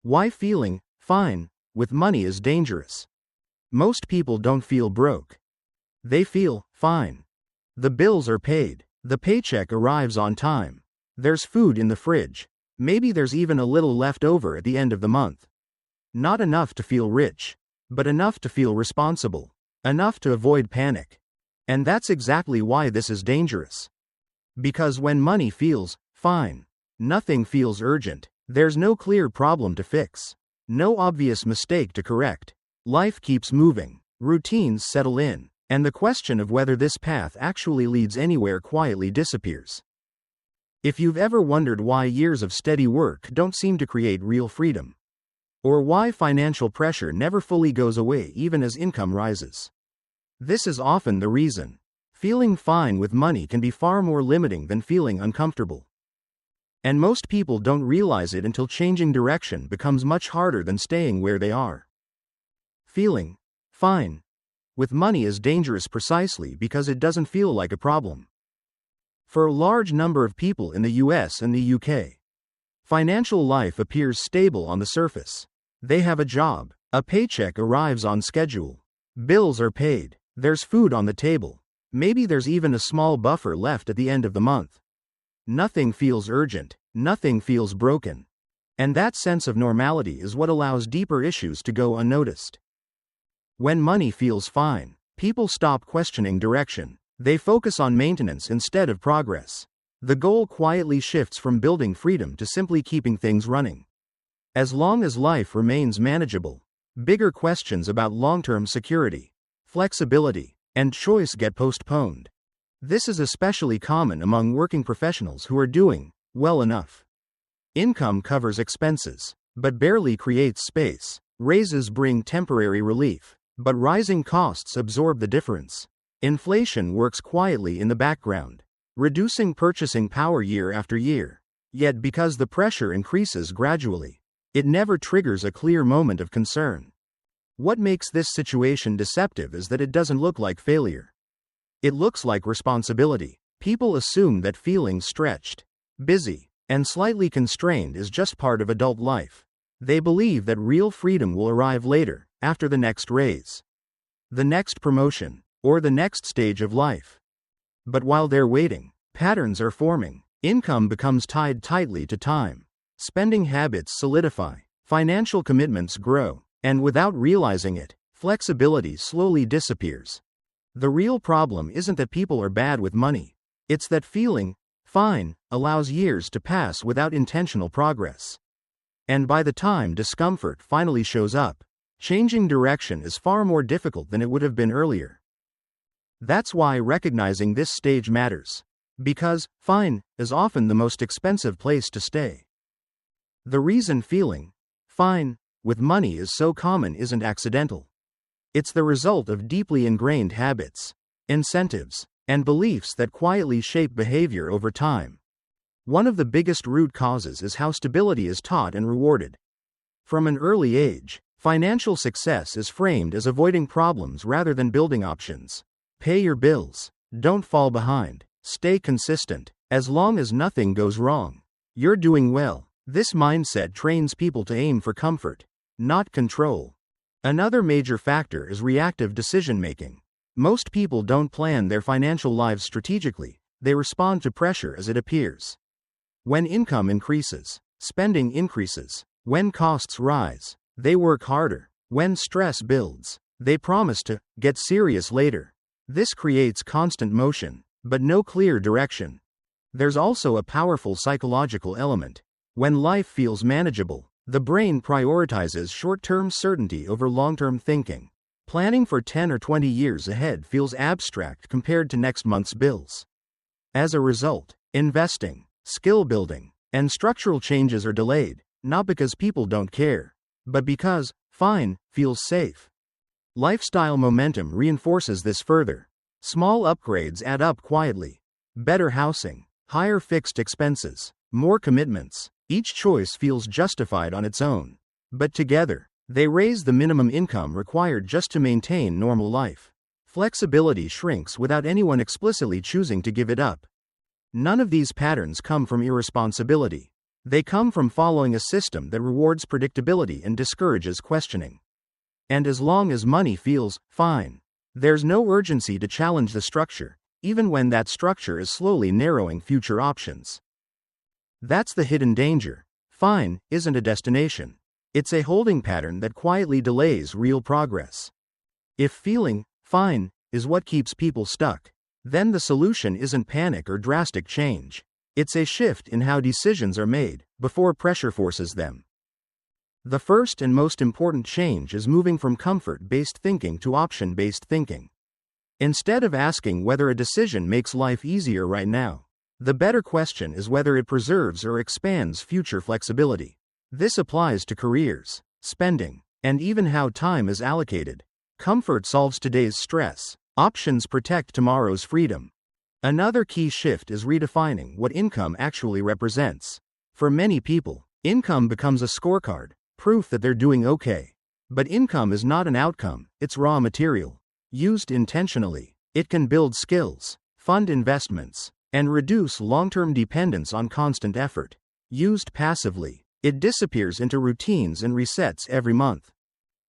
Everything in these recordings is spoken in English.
Why feeling fine with money is dangerous. Most people don't feel broke. They feel fine. The bills are paid. The paycheck arrives on time. There's food in the fridge. Maybe there's even a little left over at the end of the month. Not enough to feel rich, but enough to feel responsible. Enough to avoid panic. And that's exactly why this is dangerous. Because when money feels fine, nothing feels urgent. There's no clear problem to fix. No obvious mistake to correct. Life keeps moving. Routines settle in. And the question of whether this path actually leads anywhere quietly disappears. If you've ever wondered why years of steady work don't seem to create real freedom, or why financial pressure never fully goes away even as income rises, this is often the reason. Feeling fine with money can be far more limiting than feeling uncomfortable. And most people don't realize it until changing direction becomes much harder than staying where they are. Feeling fine with money is dangerous precisely because it doesn't feel like a problem. For a large number of people in the US and the UK, financial life appears stable on the surface. They have a job, a paycheck arrives on schedule, bills are paid, there's food on the table, maybe there's even a small buffer left at the end of the month. Nothing feels urgent, nothing feels broken. And that sense of normality is what allows deeper issues to go unnoticed. When money feels fine, people stop questioning direction. They focus on maintenance instead of progress. The goal quietly shifts from building freedom to simply keeping things running. As long as life remains manageable, bigger questions about long-term security, flexibility, and choice get postponed. This is especially common among working professionals who are doing well enough. Income covers expenses, but barely creates space. Raises bring temporary relief, but rising costs absorb the difference. Inflation works quietly in the background, reducing purchasing power year after year. Yet because the pressure increases gradually, it never triggers a clear moment of concern. What makes this situation deceptive is that it doesn't look like failure. It looks like responsibility. People assume that feeling stretched, busy, and slightly constrained is just part of adult life. They believe that real freedom will arrive later, after the next raise, the next promotion, or the next stage of life. But while they're waiting, patterns are forming. Income becomes tied tightly to time. Spending habits solidify. Financial commitments grow. And without realizing it, flexibility slowly disappears. The real problem isn't that people are bad with money. It's that feeling fine allows years to pass without intentional progress. And by the time discomfort finally shows up, changing direction is far more difficult than it would have been earlier. That's why recognizing this stage matters. Because fine is often the most expensive place to stay. The reason feeling fine with money is so common isn't accidental. It's the result of deeply ingrained habits, incentives, and beliefs that quietly shape behavior over time. One of the biggest root causes is how stability is taught and rewarded. From an early age, financial success is framed as avoiding problems rather than building options. Pay your bills, don't fall behind, stay consistent. As long as nothing goes wrong, you're doing well. This mindset trains people to aim for comfort, not control. Another major factor is reactive decision-making. Most people don't plan their financial lives strategically, they respond to pressure as it appears. When income increases, spending increases. When costs rise, they work harder. When stress builds, they promise to get serious later. This creates constant motion, but no clear direction. There's also a powerful psychological element. When life feels manageable, the brain prioritizes short-term certainty over long-term thinking. Planning for 10 or 20 years ahead feels abstract compared to next month's bills. As a result, investing, skill building, and structural changes are delayed, not because people don't care, but because fine feels safe. Lifestyle momentum reinforces this further. Small upgrades add up quietly. Better housing, higher fixed expenses, more commitments. Each choice feels justified on its own. But together, they raise the minimum income required just to maintain normal life. Flexibility shrinks without anyone explicitly choosing to give it up. None of these patterns come from irresponsibility. They come from following a system that rewards predictability and discourages questioning. And as long as money feels fine, there's no urgency to challenge the structure, even when that structure is slowly narrowing future options. That's the hidden danger. Fine isn't a destination. It's a holding pattern that quietly delays real progress. If feeling fine is what keeps people stuck, then the solution isn't panic or drastic change. It's a shift in how decisions are made, before pressure forces them. The first and most important change is moving from comfort-based thinking to option-based thinking. Instead of asking whether a decision makes life easier right now, the better question is whether it preserves or expands future flexibility. This applies to careers, spending, and even how time is allocated. Comfort solves today's stress. Options protect tomorrow's freedom. Another key shift is redefining what income actually represents. For many people, income becomes a scorecard, proof that they're doing okay. But income is not an outcome, it's raw material. Used intentionally, it can build skills, fund investments, and reduce long-term dependence on constant effort. Used passively, it disappears into routines and resets every month.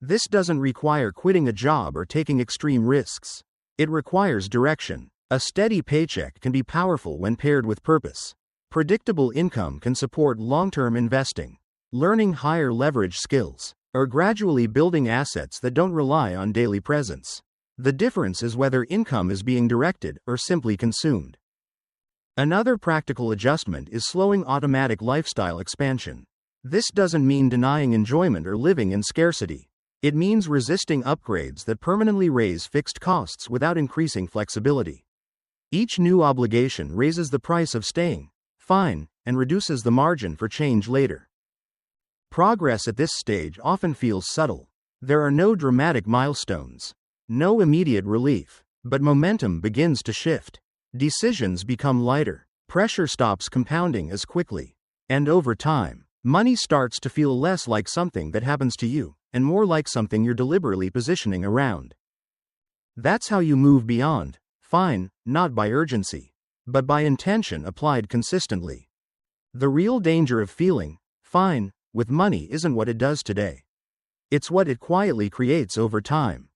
This doesn't require quitting a job or taking extreme risks. It requires direction. A steady paycheck can be powerful when paired with purpose. Predictable income can support long-term investing, learning higher leverage skills, or gradually building assets that don't rely on daily presence. The difference is whether income is being directed or simply consumed. Another practical adjustment is slowing automatic lifestyle expansion. This doesn't mean denying enjoyment or living in scarcity. It means resisting upgrades that permanently raise fixed costs without increasing flexibility. Each new obligation raises the price of staying fine and reduces the margin for change later. Progress at this stage often feels subtle. There are no dramatic milestones, no immediate relief, but momentum begins to shift. Decisions become lighter, pressure stops compounding as quickly, and over time, money starts to feel less like something that happens to you, and more like something you're deliberately positioning around. That's how you move beyond fine, not by urgency, but by intention applied consistently. The real danger of feeling fine with money isn't what it does today. It's what it quietly creates over time.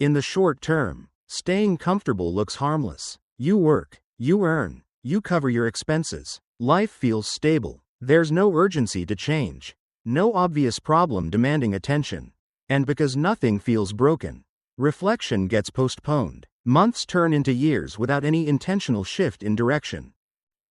In the short term, staying comfortable looks harmless. You work, you earn, you cover your expenses. Life feels stable. There's no urgency to change, no obvious problem demanding attention. And because nothing feels broken, reflection gets postponed. Months turn into years without any intentional shift in direction.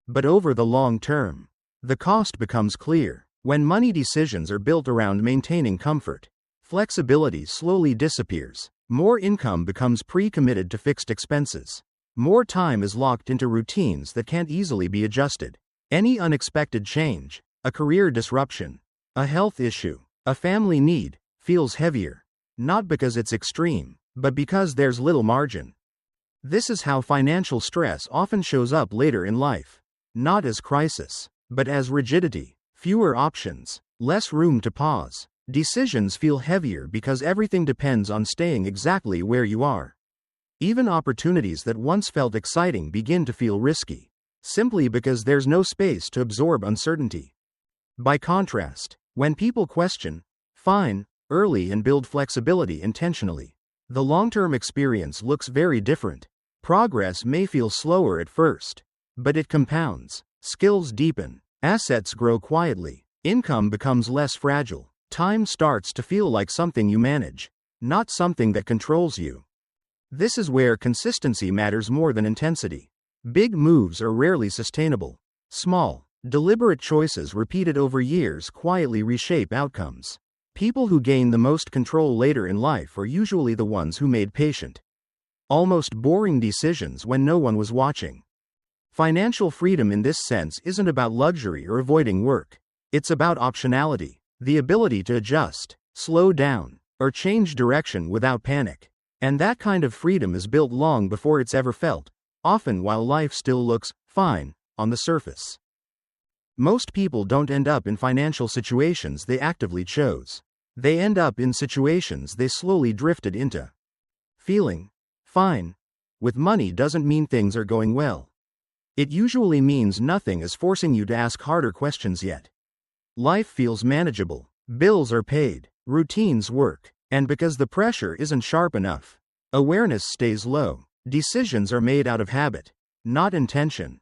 But over the long term, the cost becomes clear. When money decisions are built around maintaining comfort, flexibility slowly disappears. More income becomes pre-committed to fixed expenses. More time is locked into routines that can't easily be adjusted. Any unexpected change, a career disruption, a health issue, a family need, feels heavier. Not because it's extreme, but because there's little margin. This is how financial stress often shows up later in life. Not as crisis, but as rigidity. Fewer options, less room to pause. Decisions feel heavier because everything depends on staying exactly where you are. Even opportunities that once felt exciting begin to feel risky, simply because there's no space to absorb uncertainty. By contrast, when people question fine early and build flexibility intentionally, the long-term experience looks very different. Progress may feel slower at first, but it compounds. Skills deepen, assets grow quietly, income becomes less fragile. Time starts to feel like something you manage, not something that controls you. This is where consistency matters more than intensity. Big moves are rarely sustainable. Small, deliberate choices repeated over years quietly reshape outcomes. People who gain the most control later in life are usually the ones who made patient, almost boring decisions when no one was watching. Financial freedom in this sense isn't about luxury or avoiding work. It's about optionality, the ability to adjust, slow down, or change direction without panic. And that kind of freedom is built long before it's ever felt, often while life still looks fine on the surface. Most people don't end up in financial situations they actively chose. They end up in situations they slowly drifted into. Feeling fine with money doesn't mean things are going well. It usually means nothing is forcing you to ask harder questions yet. Life feels manageable, bills are paid, routines work, and because the pressure isn't sharp enough, awareness stays low. Decisions are made out of habit, not intention.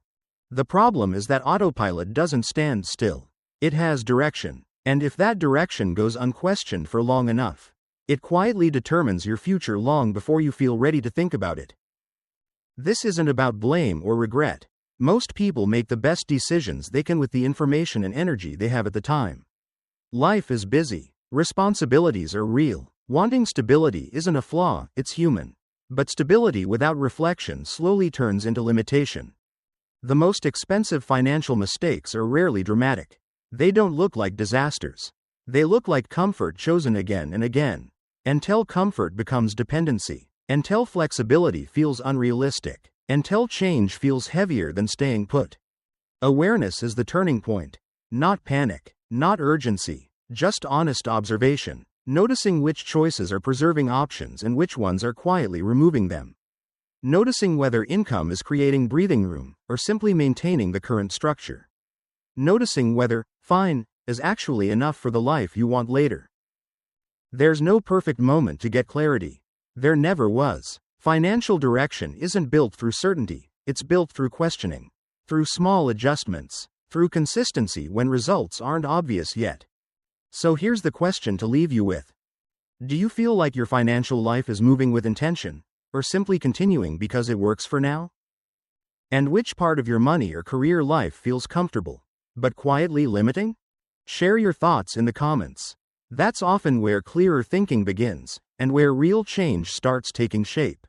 The problem is that autopilot doesn't stand still. It has direction, and if that direction goes unquestioned for long enough, it quietly determines your future long before you feel ready to think about it. This isn't about blame or regret. Most people make the best decisions they can with the information and energy they have at the time. Life is busy. Responsibilities are real. Wanting stability isn't a flaw, it's human. But stability without reflection slowly turns into limitation. The most expensive financial mistakes are rarely dramatic. They don't look like disasters. They look like comfort chosen again and again. Until comfort becomes dependency. Until flexibility feels unrealistic. Until change feels heavier than staying put. Awareness is the turning point. Not panic, not urgency, just honest observation. Noticing which choices are preserving options and which ones are quietly removing them. Noticing whether income is creating breathing room or simply maintaining the current structure. Noticing whether fine is actually enough for the life you want later. There's no perfect moment to get clarity. There never was. Financial direction isn't built through certainty, it's built through questioning, through small adjustments, through consistency when results aren't obvious yet. So here's the question to leave you with. Do you feel like your financial life is moving with intention, or simply continuing because it works for now? And which part of your money or career life feels comfortable, but quietly limiting? Share your thoughts in the comments. That's often where clearer thinking begins, and where real change starts taking shape.